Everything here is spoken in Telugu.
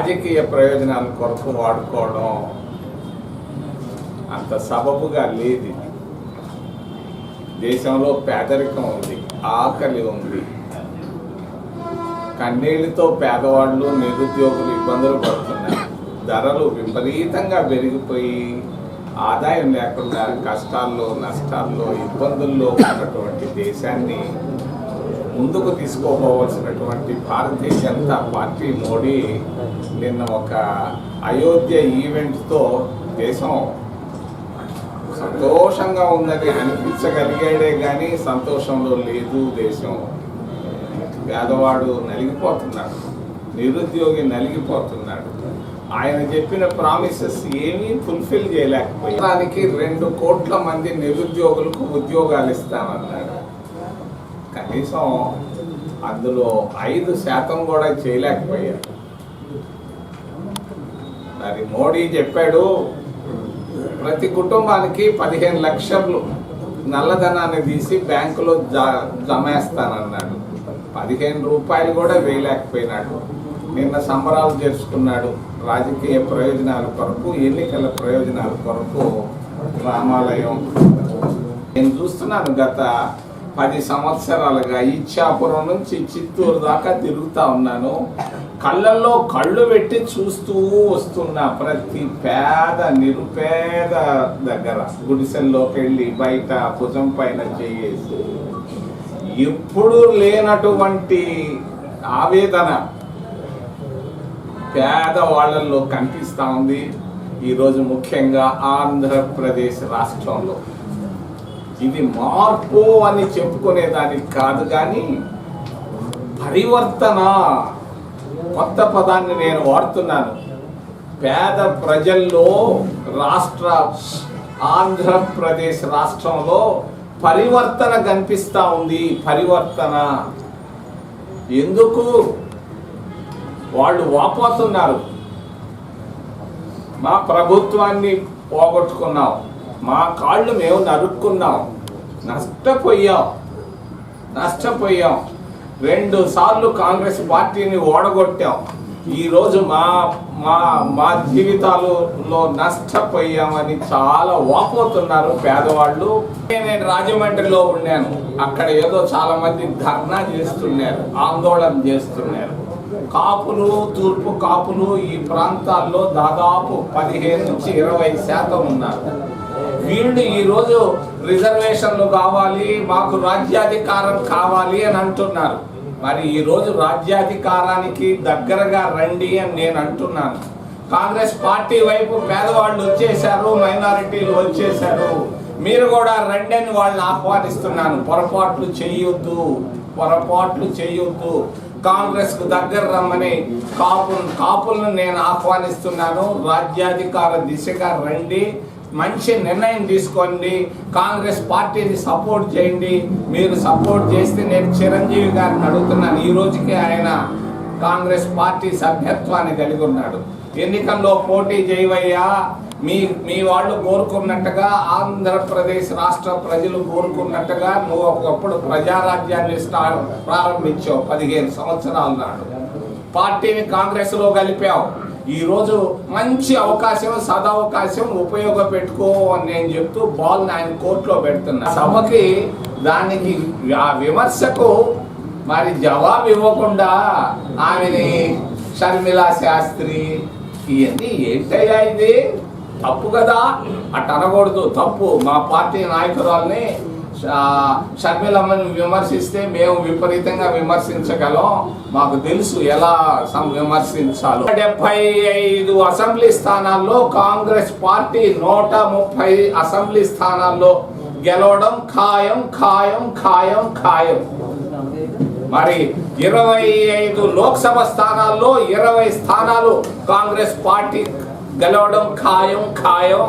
రాజకీయ ప్రయోజనాల కొరకు వాడుకోవడం అంత సబబుగా లేదు. దేశంలో పేదరికం ఉంది, ఆకలి ఉంది, కన్నీళ్లతో పేదవాళ్ళు నిరుద్యోగులు ఇబ్బందులు పడుతున్నారు. ధరలు విపరీతంగా పెరిగిపోయి ఆదాయం లేకుండా కష్టాల్లో నష్టాల్లో ఇబ్బందుల్లో ఉన్నటువంటి దేశాన్ని ముందుకు తీసుకోపోవలసినటువంటి భారతీయ జనతా పార్టీ మోడీ నిన్న ఒక అయోధ్య ఈవెంట్తో దేశం సంతోషంగా ఉందని అనిపించగలిగాడే కానీ సంతోషంలో లేదు దేశం. పేదవాడు నలిగిపోతున్నాడు, నిరుద్యోగి నలిగిపోతున్నాడు. ఆయన చెప్పిన ప్రామిసెస్ ఏమీ ఫుల్ఫిల్ చేయలేకపోయారు. దానికి 2 కోట్ల మంది నిరుద్యోగులకు ఉద్యోగాలు ఇస్తామన్నాడు. కనీసం అందులో 5% కూడా చేయలేకపోయారు. మరి మోడీ చెప్పాడు ప్రతి కుటుంబానికి 15 లక్షలు నల్లధనాన్ని తీసి బ్యాంకులో జమేస్తానన్నాడు. 15 రూపాయలు కూడా వేయలేకపోయినాడు. నిన్న సంబరాలు చేసుకున్నాడు. రాజకీయ ప్రయోజనాల కొరకు, ఎన్నికల ప్రయోజనాల కొరకు రామాలయం. నేను చూస్తున్నాను గత 10 సంవత్సరాలుగా ఇచ్చాపురం నుంచి చిత్తూరు దాకా తిరుగుతా ఉన్నాను. కళ్ళల్లో కళ్ళు పెట్టి చూస్తూ వస్తున్నా. ప్రతి పేద నిరుపేద దగ్గర గుడిసెల్లోకి వెళ్ళి బయట భుజం పైన చేసి ఎప్పుడు లేనటువంటి ఆవేదన పేదవాళ్లలో కనిపిస్తూ ఉంది. ఈరోజు ముఖ్యంగా ఆంధ్రప్రదేశ్ రాష్ట్రంలో ఇది మార్పు అని చెప్పుకునేదానికి కాదు, కానీ పరివర్తన కొత్త పదాన్ని నేను వాడుతున్నాను. పేద ప్రజల్లో ఆంధ్రప్రదేశ్ రాష్ట్రంలో పరివర్తన కనిపిస్తూ ఉంది. పరివర్తన ఎందుకు? వాళ్ళు వాపోతున్నారు. మా ప్రభుత్వాన్ని పోగొట్టుకున్నాం, మా కాళ్ళు మేము నరుక్కున్నాం, నష్టపోయాం. 2 సార్లు కాంగ్రెస్ పార్టీని ఓడగొట్టాం. ఈరోజు మా మా మా జీవితాలలో నష్టపోయామని చాలా వాపోతున్నారు పేదవాళ్ళు. నేను రాజమండ్రిలో ఉన్నాను. అక్కడ ఏదో చాలా మంది ధర్నా చేస్తున్నారు, ఆందోళన చేస్తున్నారు. కాపులు, తూర్పు కాపులు ఈ ప్రాంతాల్లో దాదాపు 15 నుంచి 20% ఉన్నారు. వీళ్ళు ఈరోజు రిజర్వేషన్లు కావాలి, మాకు రాజ్యాధికారం కావాలి అని అంటున్నారు. మరి ఈరోజు రాజ్యాధికారానికి దగ్గరగా రండి అని నేను అంటున్నాను. కాంగ్రెస్ పార్టీ వైపు పేదవాళ్ళు వచ్చేసారు, మైనారిటీలు వచ్చేసారు. మీరు కూడా రండి అని వాళ్ళని ఆహ్వానిస్తున్నాను. పొరపాట్లు చేయొద్దు. కాంగ్రెస్ కు దగ్గర రమ్మని కాపులను నేను ఆహ్వానిస్తున్నాను. రాజ్యాధికార దిశగా రండి, మంచి నిర్ణయం తీసుకోండి, కాంగ్రెస్ పార్టీని సపోర్ట్ చేయండి. మీరు సపోర్ట్ చేస్తే నేను చిరంజీవి గారిని అడుగుతున్నాను. ఈ రోజుకి ఆయన కాంగ్రెస్ పార్టీ సభ్యత్వాన్ని కలిగి ఉన్నాడు. ఎన్నికల్లో పోటీ చేయవయ్యా, మీ వాళ్ళు కోరుకున్నట్టుగా, ఆంధ్రప్రదేశ్ రాష్ట్ర ప్రజలు కోరుకున్నట్టుగా నువ్వు ఒకప్పుడు ప్రజారాజ్యాన్ని ప్రారంభించావు. 15 సంవత్సరాల నాడు పార్టీని కాంగ్రెస్ లో కలిపావు. ఈరోజు మంచి అవకాశం, సదవకాశం ఉపయోగపెట్టుకో అని నేను చెప్తూ బాల్ని ఆయన కోర్టులో పెడుతున్నా. సభకి దానికి ఆ విమర్శకు మరి జవాబు ఇవ్వకుండా ఆమెని షర్మిలా శాస్త్రి ఇవన్నీ ఏంటయ్యా, ఇది తప్పు కదా, అటు అనకూడదు, తప్పు. మా పార్టీ నాయకురాల్ని షర్మిలమ్మని విమర్శిస్తే మేము విపరీతంగా విమర్శించగలం, మాకు తెలుసు ఎలా విమర్శించాలో. 75 అసెంబ్లీ స్థానాల్లో కాంగ్రెస్ పార్టీ 130 అసెంబ్లీ స్థానాల్లో గెలవడం ఖాయం. మరి 25 లోక్సభ స్థానాల్లో 20 స్థానాలు కాంగ్రెస్ పార్టీ గెలవడం ఖాయం.